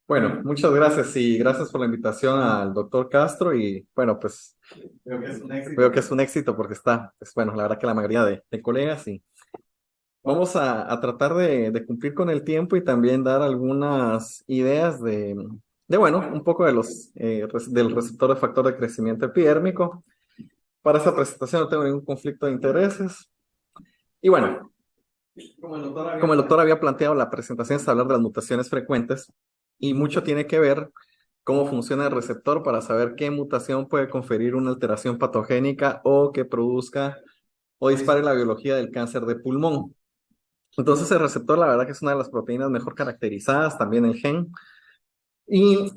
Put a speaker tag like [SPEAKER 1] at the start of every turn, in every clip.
[SPEAKER 1] Bueno, muchas gracias y gracias por la invitación al doctor Castro y bueno, pues veo que es un éxito porque está, pues bueno, la verdad que la mayoría de colegas y vamos a tratar de cumplir con el tiempo y también dar algunas ideas bueno, un poco de del receptor de factor de crecimiento epidérmico. Para esta presentación no tengo ningún conflicto de intereses y bueno, como el doctor había planteado, la presentación es hablar de las mutaciones frecuentes y mucho tiene que ver cómo funciona el receptor para saber qué mutación puede conferir una alteración patogénica o que produzca o dispare la biología del cáncer de pulmón. Entonces el receptor, la verdad que es una de las proteínas mejor caracterizadas, también el gen, y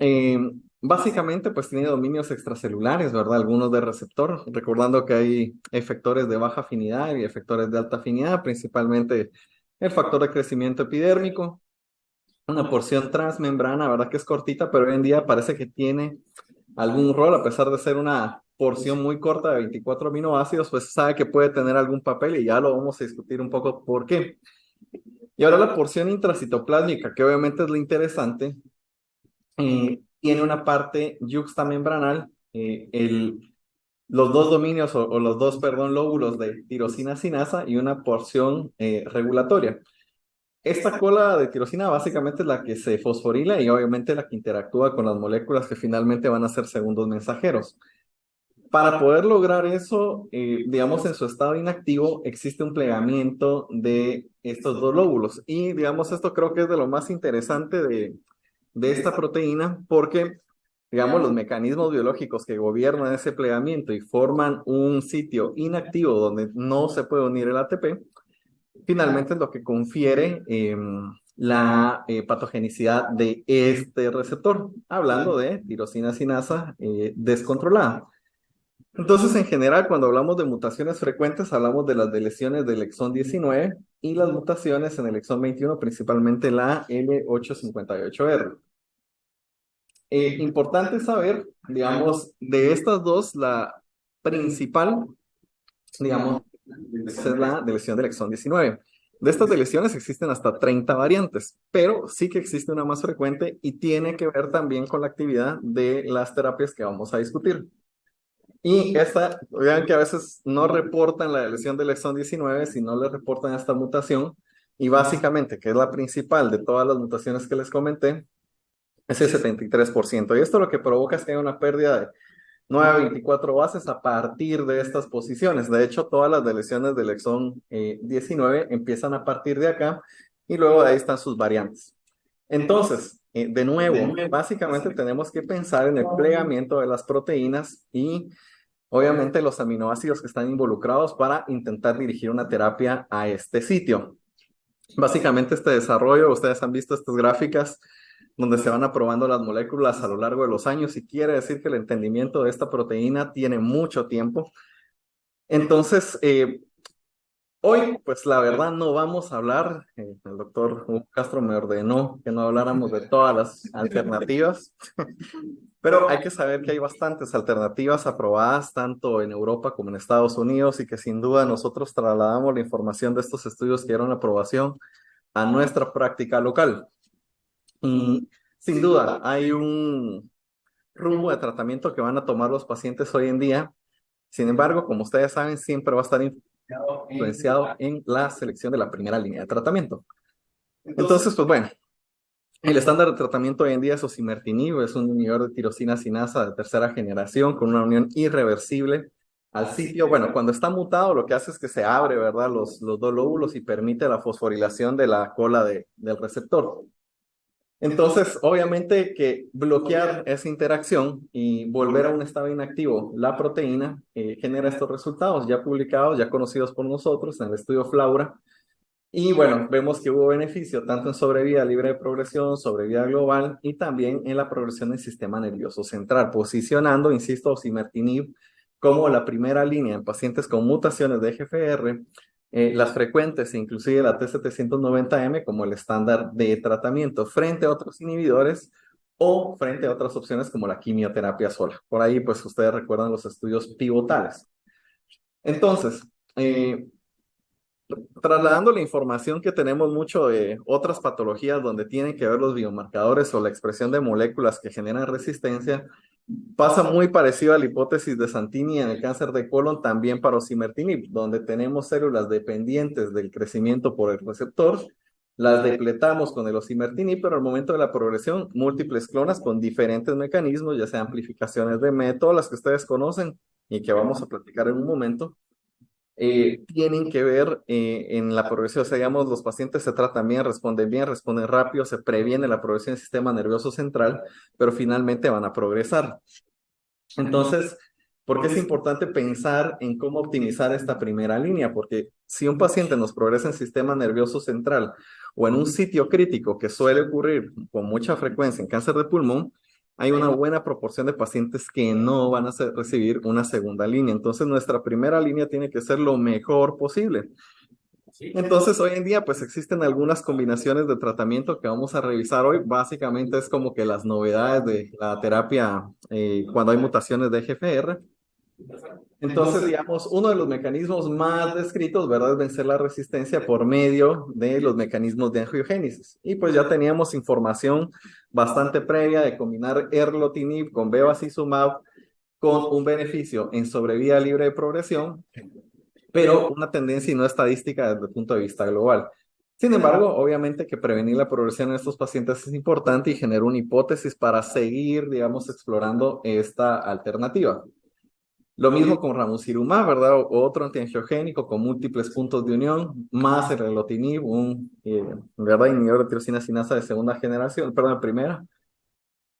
[SPEAKER 1] básicamente pues tiene dominios extracelulares, ¿verdad? Algunos de receptor, recordando que hay efectores de baja afinidad y efectores de alta afinidad, principalmente el factor de crecimiento epidérmico, una porción transmembrana, ¿verdad? Que es cortita, pero hoy en día parece que tiene algún rol, a pesar de ser una porción muy corta de 24 aminoácidos, pues se sabe que puede tener algún papel y ya lo vamos a discutir un poco por qué. Y ahora la porción intracitoplásmica, que obviamente es lo interesante, tiene una parte yuxtamembranal, los dos dominios o los dos, perdón, lóbulos de tirosina sinasa y una porción regulatoria. Esta cola de tirosina básicamente es la que se fosforila y obviamente la que interactúa con las moléculas que finalmente van a ser segundos mensajeros. Para poder lograr eso, digamos, en su estado inactivo, existe un plegamiento de estos dos lóbulos. Y, digamos, esto creo que es de lo más interesante de esta proteína, porque, digamos, los mecanismos biológicos que gobiernan ese plegamiento y forman un sitio inactivo donde no se puede unir el ATP, finalmente es lo que confiere la patogenicidad de este receptor, hablando de tirosina sinasa descontrolada. Entonces, en general, cuando hablamos de mutaciones frecuentes, hablamos de las deleciones del exón 19 y las mutaciones en el exón 21, principalmente la L858R. Importante saber, digamos, de estas dos, la principal, digamos, es la deleción del exón 19. De estas deleciones existen hasta 30 variantes, pero sí que existe una más frecuente y tiene que ver también con la actividad de las terapias que vamos a discutir. Y esta, vean que a veces no reportan la lesión del exón 19, sino le reportan esta mutación. Y básicamente, que es la principal de todas las mutaciones que les comenté, es el 73%. Y esto lo que provoca es que hay una pérdida de 9 a 24 bases a partir de estas posiciones. De hecho, todas las deleciones del exón 19 empiezan a partir de acá y luego de ahí están sus variantes. Entonces, de nuevo, básicamente tenemos que pensar en el plegamiento de las proteínas y obviamente los aminoácidos que están involucrados para intentar dirigir una terapia a este sitio. Básicamente este desarrollo, ustedes han visto estas gráficas donde se van aprobando las moléculas a lo largo de los años y quiere decir que el entendimiento de esta proteína tiene mucho tiempo. Entonces, hoy, pues la verdad no vamos a hablar, el doctor Hugo Castro me ordenó que no habláramos de todas las alternativas, pero hay que saber que hay bastantes alternativas aprobadas tanto en Europa como en Estados Unidos y que sin duda nosotros trasladamos la información de estos estudios que dieron aprobación a nuestra práctica local. Y sin duda hay un rumbo de tratamiento que van a tomar los pacientes hoy en día. Sin embargo, como ustedes saben, siempre va a estar influenciado en la selección de la primera línea de tratamiento. Entonces, pues bueno, el estándar de tratamiento hoy en día es osimertinib, es un inhibidor de tirosina sinasa de tercera generación con una unión irreversible al sitio. Bueno, cuando está mutado, lo que hace es que se abre, ¿verdad? Los dos lóbulos y permite la fosforilación de la cola del receptor. Entonces, obviamente que bloquear esa interacción y volver a un estado inactivo la proteína genera estos resultados ya publicados, ya conocidos por nosotros en el estudio FLAURA. Y bueno, vemos que hubo beneficio tanto en sobrevida libre de progresión, sobrevida global y también en la progresión del sistema nervioso central, posicionando, insisto, osimertinib como la primera línea en pacientes con mutaciones de GFR, las frecuentes e inclusive la T790M como el estándar de tratamiento frente a otros inhibidores o frente a otras opciones como la quimioterapia sola. Por ahí, pues ustedes recuerdan los estudios pivotales. Entonces, trasladando la información que tenemos mucho de otras patologías donde tienen que ver los biomarcadores o la expresión de moléculas que generan resistencia, pasa muy parecido a la hipótesis de Santini en el cáncer de colon, también para osimertinib, donde tenemos células dependientes del crecimiento por el receptor, las depletamos con el osimertinib, pero al momento de la progresión, múltiples clonas con diferentes mecanismos, ya sea amplificaciones de MET, todas las que ustedes conocen y que vamos a platicar en un momento, tienen que ver en la progresión. O sea, digamos, los pacientes se tratan bien, responden rápido, se previene la progresión del sistema nervioso central, pero finalmente van a progresar. Entonces, ¿por qué es importante pensar en cómo optimizar esta primera línea? Porque si un paciente nos progresa en sistema nervioso central o en un sitio crítico que suele ocurrir con mucha frecuencia en cáncer de pulmón, hay una buena proporción de pacientes que no van a recibir una segunda línea. Entonces, nuestra primera línea tiene que ser lo mejor posible. Entonces, hoy en día, pues existen algunas combinaciones de tratamiento que vamos a revisar hoy. Básicamente es como que las novedades de la terapia cuando hay mutaciones de EGFR. Entonces, digamos, uno de los mecanismos más descritos, ¿verdad?, es vencer la resistencia por medio de los mecanismos de angiogénesis. Y pues ya teníamos información bastante previa de combinar erlotinib con bevacizumab con un beneficio en sobrevida libre de progresión, pero una tendencia y no estadística desde el punto de vista global. Sin embargo, obviamente que prevenir la progresión en estos pacientes es importante y genera una hipótesis para seguir, digamos, explorando esta alternativa. Lo mismo con ramucirumab, ¿verdad? Otro antiangiogénico con múltiples puntos de unión, más el erlotinib, un, ¿verdad?, inhibidor de tirosina sinasa de segunda generación, perdón, de primera.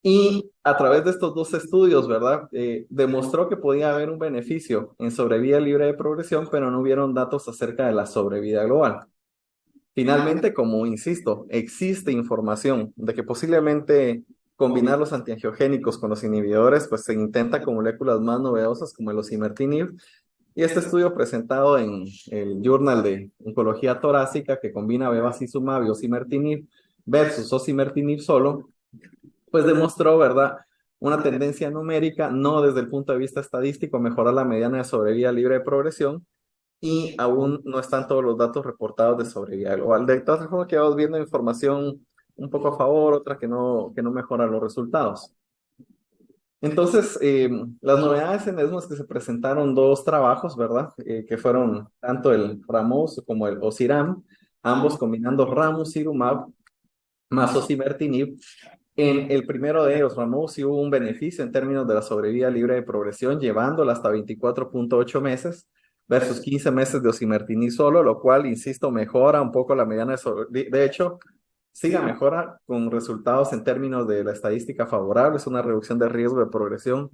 [SPEAKER 1] Y a través de estos dos estudios, ¿verdad? Demostró que podía haber un beneficio en sobrevida libre de progresión, pero no hubieron datos acerca de la sobrevida global. Finalmente, como insisto, existe información de que posiblemente combinar los antiangiogénicos con los inhibidores, pues se intenta con moléculas más novedosas como el osimertinib. Y este estudio presentado en el Journal de Oncología Torácica que combina bevacizumab y osimertinib versus osimertinib solo, pues demostró, ¿verdad?, una tendencia numérica, no desde el punto de vista estadístico, mejorar la mediana de sobrevida libre de progresión, y aún no están todos los datos reportados de sobrevida global. De todas formas, que vamos viendo información un poco a favor, otra que no mejora los resultados. Entonces, las novedades en ESMO es que se presentaron dos trabajos, ¿verdad? Que fueron tanto el Ramos como el Osiram, ambos combinando ramucirumab más osimertinib. En el primero de ellos, Ramos, sí hubo un beneficio en términos de la sobrevida libre de progresión, llevándola hasta 24.8 meses versus 15 meses de osimertinib solo, lo cual, insisto, mejora un poco la mediana de sobrevida. De hecho, sí la mejora con resultados en términos de la estadística favorable, es una reducción de riesgo de progresión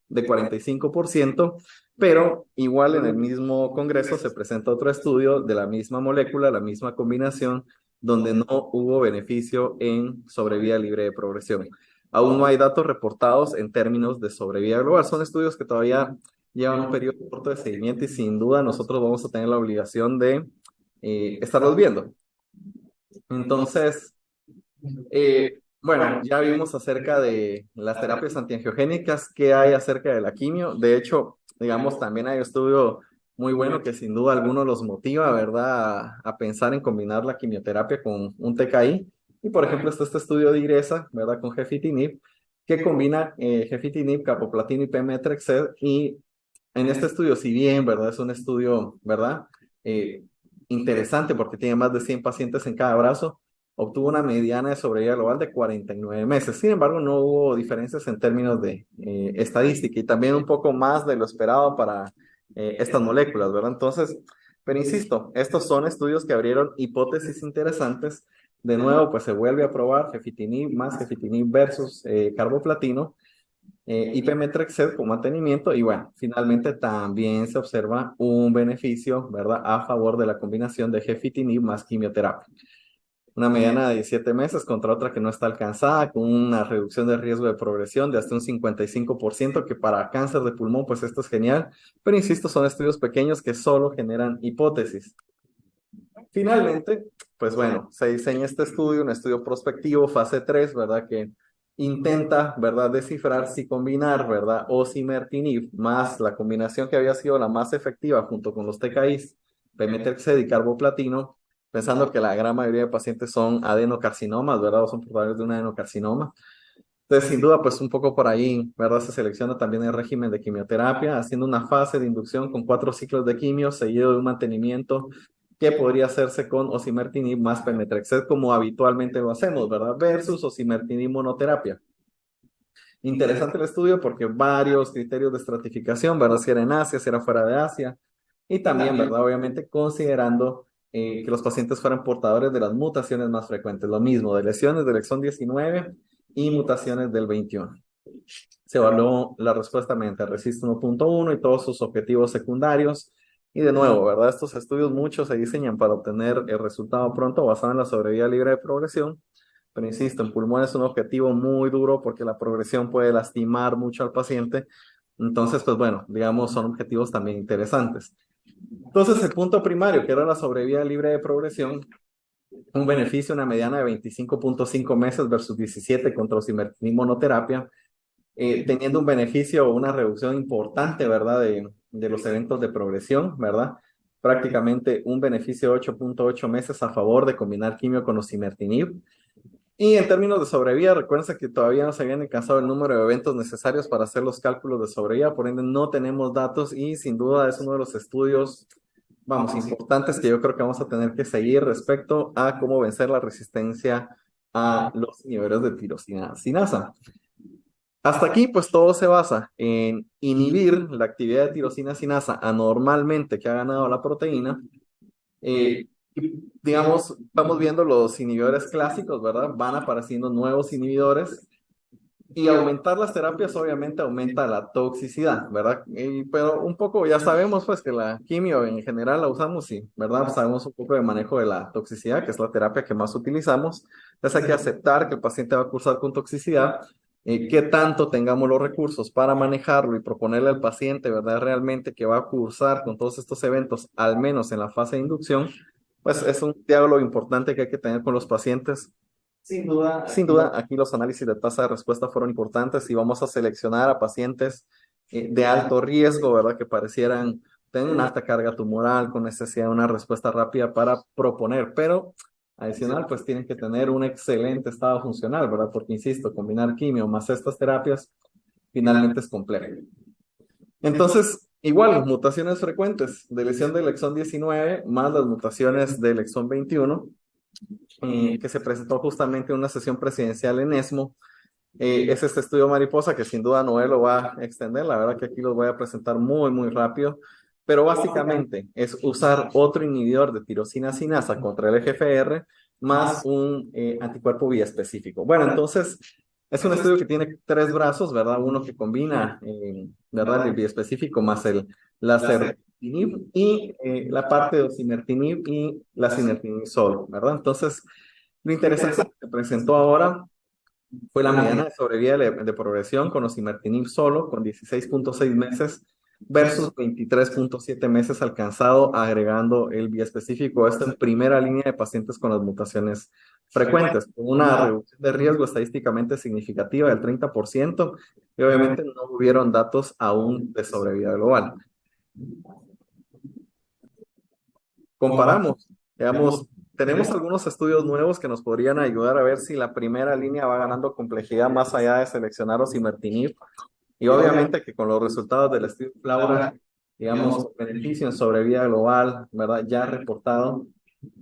[SPEAKER 1] de 45%, pero igual en el mismo congreso se presenta otro estudio de la misma molécula, la misma combinación, donde no hubo beneficio en sobrevida libre de progresión. Aún no hay datos reportados en términos de sobrevida global. Son estudios que todavía llevan un periodo corto de seguimiento y sin duda nosotros vamos a tener la obligación de estarlos viendo. Entonces, bueno, ya vimos acerca de las terapias antiangiogénicas, qué hay acerca de la quimio. De hecho, digamos, también hay un estudio muy bueno que sin duda alguno los motiva, ¿verdad?, a pensar en combinar la quimioterapia con un TKI. Y por ejemplo, está este estudio de IGRESA, ¿verdad?, con gefitinib, que combina gefitinib, carboplatin y pemetrexed. Y en este estudio, si bien, ¿verdad?, es un estudio, ¿verdad?, eh, interesante porque tiene más de 100 pacientes en cada brazo, obtuvo una mediana de sobrevida global de 49 meses. Sin embargo, no hubo diferencias en términos de estadística y también un poco más de lo esperado para estas moléculas, ¿verdad? Entonces, pero insisto, estos son estudios que abrieron hipótesis interesantes. De nuevo, pues se vuelve a probar gefitinib más gefitinib versus carboplatino y pemetrexed como mantenimiento y bueno, finalmente también se observa un beneficio, ¿verdad?, a favor de la combinación de gefitinib más quimioterapia. Una mediana de 17 meses contra otra que no está alcanzada, con una reducción de riesgo de progresión de hasta un 55%, que para cáncer de pulmón, pues esto es genial, pero insisto, son estudios pequeños que solo generan hipótesis. Finalmente, pues bueno, se diseña este estudio, un estudio prospectivo, fase 3, ¿verdad?, que intenta, ¿verdad?, descifrar si combinar, ¿verdad?, osimertinib más la combinación que había sido la más efectiva junto con los TKIs pemetrexed y carboplatino, pensando que la gran mayoría de pacientes son adenocarcinomas, ¿verdad? O son portadores de un adenocarcinoma. Entonces, sin duda, pues un poco por ahí, ¿verdad? Se selecciona también el régimen de quimioterapia, haciendo una fase de inducción con 4 ciclos de quimio, seguido de un mantenimiento que podría hacerse con osimertinib más pemetrexed, como habitualmente lo hacemos, ¿verdad? Versus osimertinib monoterapia. Interesante el estudio porque varios criterios de estratificación, ¿verdad? Si era en Asia, si era fuera de Asia, y también, ¿verdad? Obviamente considerando que los pacientes fueran portadores de las mutaciones más frecuentes, lo mismo, de lesiones del exón 19 y mutaciones del 21. Se evaluó la respuesta mediante RECIST 1.1 y todos sus objetivos secundarios. Y de nuevo, ¿verdad? Estos estudios muchos se diseñan para obtener el resultado pronto basado en la sobrevida libre de progresión. Pero insisto, en pulmón es un objetivo muy duro porque la progresión puede lastimar mucho al paciente. Entonces, pues bueno, digamos, son objetivos también interesantes. Entonces, el punto primario, que era la sobrevida libre de progresión, un beneficio, una mediana de 25.5 meses versus 17 contra osimertinib monoterapia, teniendo un beneficio o una reducción importante, ¿verdad? De los eventos de progresión, ¿verdad? Prácticamente un beneficio de 8.8 meses a favor de combinar quimio con osimertinib. Y en términos de sobrevida, recuerden que todavía no se habían alcanzado el número de eventos necesarios para hacer los cálculos de sobrevida, por ende no tenemos datos y sin duda es uno de los estudios, vamos, importantes que yo creo que vamos a tener que seguir respecto a cómo vencer la resistencia a los inhibidores de tirosina sinasa. Hasta aquí, pues todo se basa en inhibir la actividad de tirosina sinasa anormalmente que ha ganado la proteína. Digamos, vamos viendo los inhibidores clásicos, ¿verdad? Van apareciendo nuevos inhibidores y aumentar las terapias obviamente aumenta la toxicidad, ¿verdad? Pero un poco ya sabemos pues que la quimio en general la usamos y, ¿verdad? Sabemos un poco de manejo de la toxicidad, que es la terapia que más utilizamos. Entonces hay que aceptar que el paciente va a cursar con toxicidad, qué tanto tengamos los recursos para manejarlo y proponerle al paciente, ¿verdad? Realmente que va a cursar con todos estos eventos, al menos en la fase de inducción, pues es un diálogo importante que hay que tener con los pacientes. Sin duda, aquí los análisis de tasa de respuesta fueron importantes y vamos a seleccionar a pacientes de alto riesgo, ¿verdad? Que parecieran tener una alta carga tumoral con necesidad de una respuesta rápida para proponer, pero adicional, pues tienen que tener un excelente estado funcional, ¿verdad? Porque, insisto, combinar quimio más estas terapias finalmente es complejo. Entonces, igual, mutaciones frecuentes de lesión del exón 19 más las mutaciones del exón 21 que se presentó justamente en una sesión presidencial en ESMO. Es este estudio mariposa que sin duda Noel lo va a extender, la verdad que aquí los voy a presentar muy, muy rápido, pero básicamente es usar otro inhibidor de tirosina sinasa contra el EGFR más un anticuerpo biespecífico. Bueno, entonces es un estudio que tiene 3 brazos, ¿verdad? Uno que combina, ¿verdad? El biespecífico más el lasertinib y la parte de osimertinib y la sinertinib solo, ¿verdad? Entonces, lo interesante que se presentó ahora fue la mediana de sobrevida de progresión con osimertinib solo, con 16.6 meses versus 23.7 meses alcanzado agregando el biespecífico. Esto en primera línea de pacientes con las mutaciones frecuentes, con una reducción de riesgo estadísticamente significativa del 30% y obviamente no hubieron datos aún de sobrevida global. Comparamos, digamos, tenemos algunos estudios nuevos que nos podrían ayudar a ver si la primera línea va ganando complejidad más allá de seleccionar osimertinib. Y obviamente que con los resultados del estudio Flaura, digamos, beneficio en sobrevida global, ¿verdad? Ya reportado,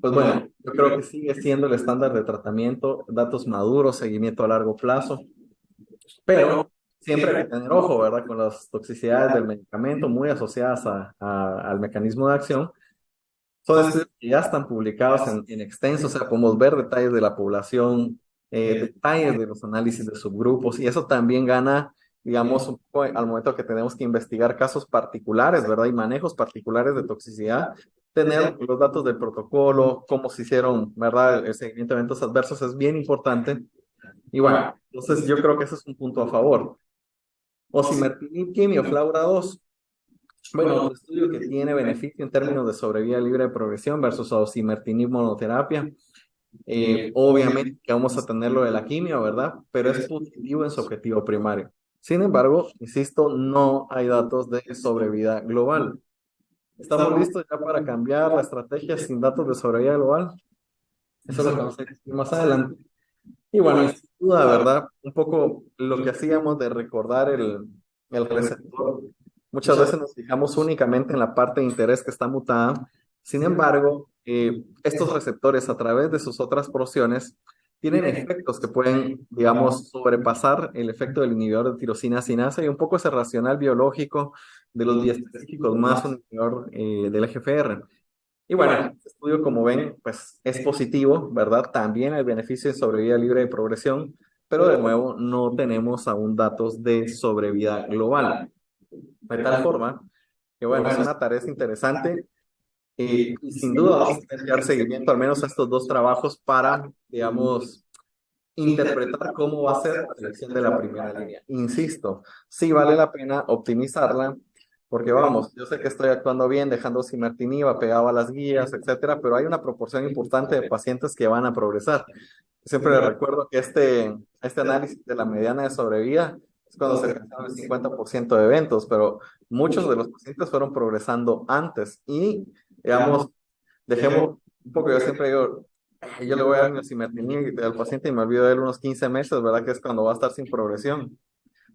[SPEAKER 1] pues bueno, yo creo que sigue siendo el estándar de tratamiento, datos maduros, seguimiento a largo plazo, pero siempre hay que tener ojo, ¿verdad? Con las toxicidades del medicamento muy asociadas al mecanismo de acción. Son estudios que ya están publicados en extenso, o sea, podemos ver detalles de la población, detalles de los análisis de subgrupos, y eso también gana, digamos, un poco al momento que tenemos que investigar casos particulares, ¿verdad? Y manejos particulares de toxicidad, tener los datos del protocolo, cómo se hicieron, ¿verdad? El seguimiento de eventos adversos es bien importante. Y bueno, entonces yo creo que ese es un punto a favor. Osimertinib quimio, Flaura 2. Bueno, otro estudio que tiene beneficio en términos de sobrevida libre de progresión versus osimertinib monoterapia. Obviamente que vamos a tener lo de la quimio, ¿verdad? Pero es positivo en su objetivo primario. Sin embargo, insisto, no hay datos de sobrevida global. ¿Estamos listos ya para cambiar la estrategia sin datos de sobrevida global? Eso es lo que vamos a discutir más adelante. Y bueno, y sin duda, ¿verdad? Un poco lo que hacíamos de recordar el receptor. Muchas veces nos fijamos únicamente en la parte de interés que está mutada. Sin embargo, estos receptores a través de sus otras porciones tienen efectos que pueden, digamos, sobrepasar el efecto del inhibidor de tirosina sinasa y un poco ese racional biológico de los biespecíficos más un inhibidor del EGFR. Y bueno, este estudio, como ven, pues es positivo, ¿verdad? También hay beneficio de sobrevida libre de progresión, pero de nuevo no tenemos aún datos de sobrevida global. De tal forma que, bueno, es una tarea interesante y sin duda vamos a tener que dar seguimiento al menos a estos dos trabajos para, digamos, interpretar cómo va a ser la selección de la primera línea. Insisto, sí vale la pena optimizarla, porque vamos, yo sé que estoy actuando bien, dejando simertinib pegado a las guías, etcétera, pero hay una proporción importante de pacientes que van a progresar. Siempre les recuerdo que este análisis de la mediana de sobrevida es cuando se alcanzaron el 50% de eventos, pero muchos de los pacientes fueron progresando antes y, digamos, dejemos un poco, yo siempre digo, yo le voy a dar mi osimertinib al paciente y me olvido de él unos 15 meses, ¿verdad? Que es cuando va a estar sin progresión.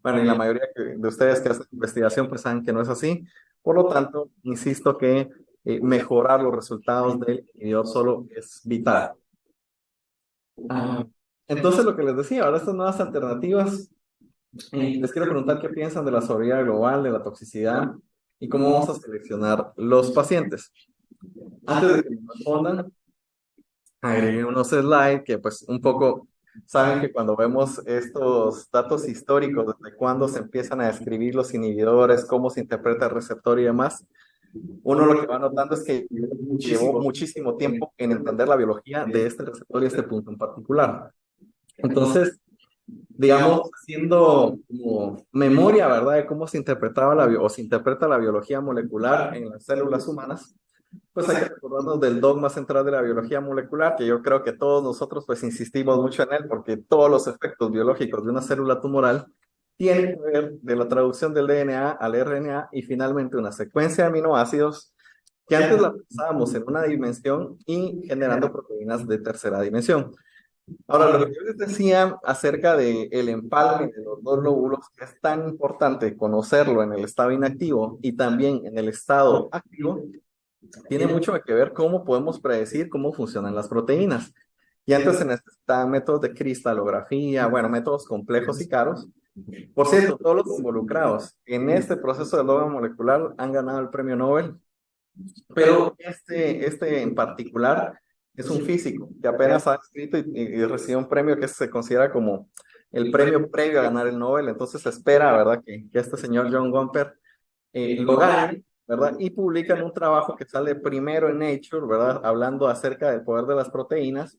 [SPEAKER 1] Bueno, y la mayoría de ustedes que hacen investigación pues saben que no es así. Por lo tanto, insisto que mejorar los resultados del inhibidor solo es vital. Ah, entonces, lo que les decía, ahora estas nuevas alternativas, les quiero preguntar qué piensan de la sobrevida global, de la toxicidad y cómo vamos a seleccionar los pacientes. Antes de que me respondan, agregué unos slides que pues un poco saben que cuando vemos estos datos históricos, desde cuándo se empiezan a describir los inhibidores, cómo se interpreta el receptor y demás, uno lo que va notando es que llevó muchísimo tiempo en entender la biología de este receptor y este punto en particular. Entonces, digamos, haciendo como memoria, ¿verdad?, de cómo se interpretaba o se interpreta la biología molecular en las células humanas, pues hay que recordarnos del dogma central de la biología molecular, que yo creo que todos nosotros pues insistimos mucho en él, porque todos los efectos biológicos de una célula tumoral tienen que ver de la traducción del DNA al RNA y finalmente una secuencia de aminoácidos que antes la pensábamos en una dimensión y generando proteínas de tercera dimensión. Ahora, lo que yo les decía acerca del empalme de los dos lóbulos, que es tan importante conocerlo en el estado inactivo y también en el estado activo, tiene mucho que ver cómo podemos predecir cómo funcionan las proteínas. Y antes se necesitaban métodos de cristalografía, bueno, métodos complejos y caros. Por cierto, todos los involucrados en este proceso de dogma molecular han ganado el premio Nobel, pero este en particular es un físico que apenas ha escrito y recibió un premio que se considera como el premio previo a ganar el Nobel. Entonces se espera, ¿verdad?, que este señor John Gumper lo gane, ¿verdad? Y publican un trabajo que sale primero en Nature, ¿verdad? Hablando acerca del poder de las proteínas.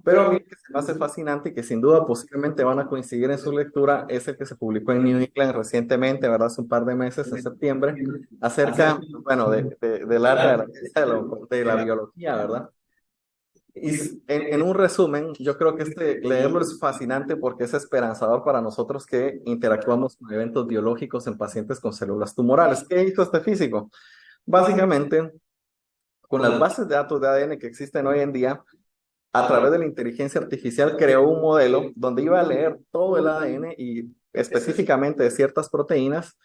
[SPEAKER 1] Pero a mí que se me hace fascinante y que sin duda posiblemente van a coincidir en su lectura es el que se publicó en New England recientemente, ¿verdad? Hace un par de meses, en septiembre, acerca, bueno, del área de la biología, ¿verdad? Y en un resumen, yo creo que leerlo es fascinante porque es esperanzador para nosotros que interactuamos con eventos biológicos en pacientes con células tumorales. ¿Qué hizo este físico? Básicamente, con las bases de datos de ADN que existen hoy en día, a través de la inteligencia artificial creó un modelo donde iba a leer todo el ADN y específicamente de ciertas proteínas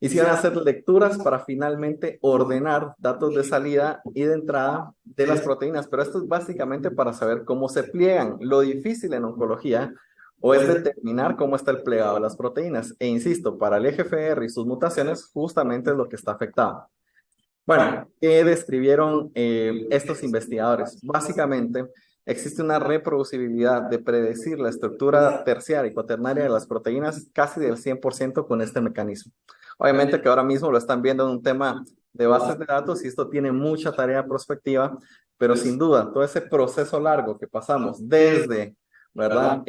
[SPEAKER 1] y se iban a hacer lecturas para finalmente ordenar datos de salida y de entrada de las proteínas. Pero esto es básicamente para saber cómo se pliegan. Lo difícil en oncología o es determinar cómo está el plegado de las proteínas. E insisto, para el EGFR y sus mutaciones justamente es lo que está afectado. Bueno, ¿qué describieron estos investigadores? Básicamente, existe una reproducibilidad de predecir la estructura terciaria y cuaternaria de las proteínas casi del 100% con este mecanismo. Obviamente que ahora mismo lo están viendo en un tema de bases de datos y esto tiene mucha tarea prospectiva, pero sin duda, todo ese proceso largo que pasamos desde, ¿verdad?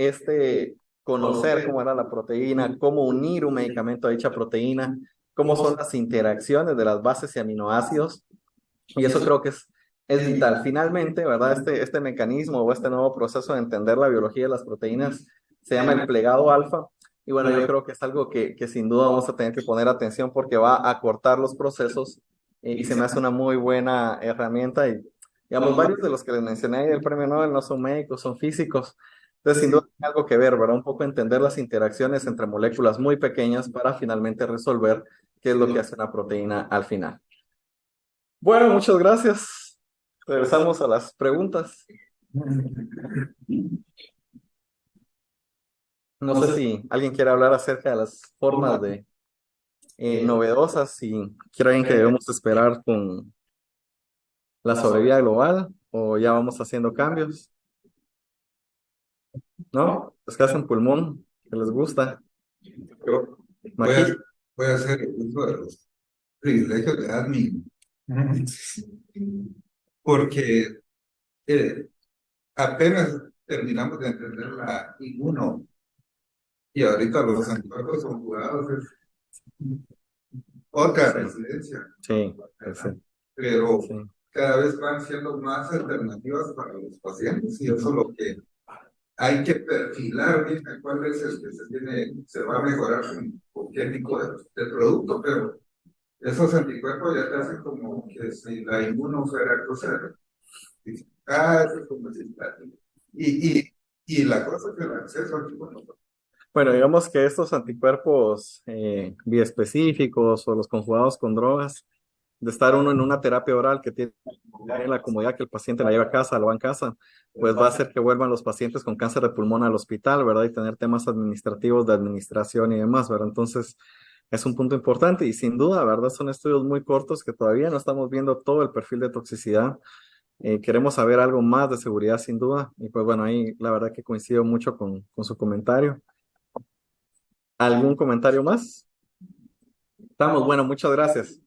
[SPEAKER 1] Conocer cómo era la proteína, cómo unir un medicamento a dicha proteína, cómo son las interacciones de las bases y aminoácidos, y eso creo que es vital. Finalmente, ¿verdad? Este mecanismo o este nuevo proceso de entender la biología de las proteínas se llama el plegado alfa, y bueno, yo creo que es algo que sin duda vamos a tener que poner atención porque va a cortar los procesos y se me hace una muy buena herramienta y, digamos, varios de los que les mencioné del premio Nobel no son médicos, son físicos. Entonces, sin duda, tiene algo que ver, ¿verdad? Un poco entender las interacciones entre moléculas muy pequeñas para finalmente resolver qué es lo que hace una proteína al final. Bueno, muchas gracias. Regresamos a las preguntas. No sé si alguien quiere hablar acerca de las formas de novedosas, si quiere alguien que debemos esperar con la sobrevida global o ya vamos haciendo cambios, ¿no? Los que hacen pulmón, que les gusta.
[SPEAKER 2] Yo voy a,
[SPEAKER 1] Maquis.
[SPEAKER 2] voy a hacer uso de los privilegios de admin, porque eh, apenas terminamos de entender la inmuno y ahorita los anticuerpos conjugados es otra
[SPEAKER 1] Sí,
[SPEAKER 2] residencia,
[SPEAKER 1] sí,
[SPEAKER 2] ¿verdad?
[SPEAKER 1] sí,
[SPEAKER 2] Pero
[SPEAKER 1] sí.
[SPEAKER 2] cada vez van siendo más alternativas para los pacientes y eso es lo que hay que perfilar bien cuál es el que se va a mejorar con qué tipo de producto, pero esos anticuerpos ya te hacen como que si la inmuno fuera cosa, eso es como si y, y, y la cosa es el acceso al anticuerpo.
[SPEAKER 1] Bueno, digamos que estos anticuerpos biespecíficos o los conjugados con drogas, de estar uno en una terapia oral que tiene la comodidad que el paciente la lleva a casa, lo va en casa, pues va a hacer que vuelvan los pacientes con cáncer de pulmón al hospital, ¿verdad? Y tener temas administrativos de administración y demás, ¿verdad? Entonces, es un punto importante y sin duda, ¿verdad? Son estudios muy cortos que todavía no estamos viendo todo el perfil de toxicidad. Queremos saber algo más de seguridad, sin duda. Y pues bueno, ahí la verdad que coincido mucho con su comentario. ¿Algún comentario más? Estamos, bueno, muchas gracias.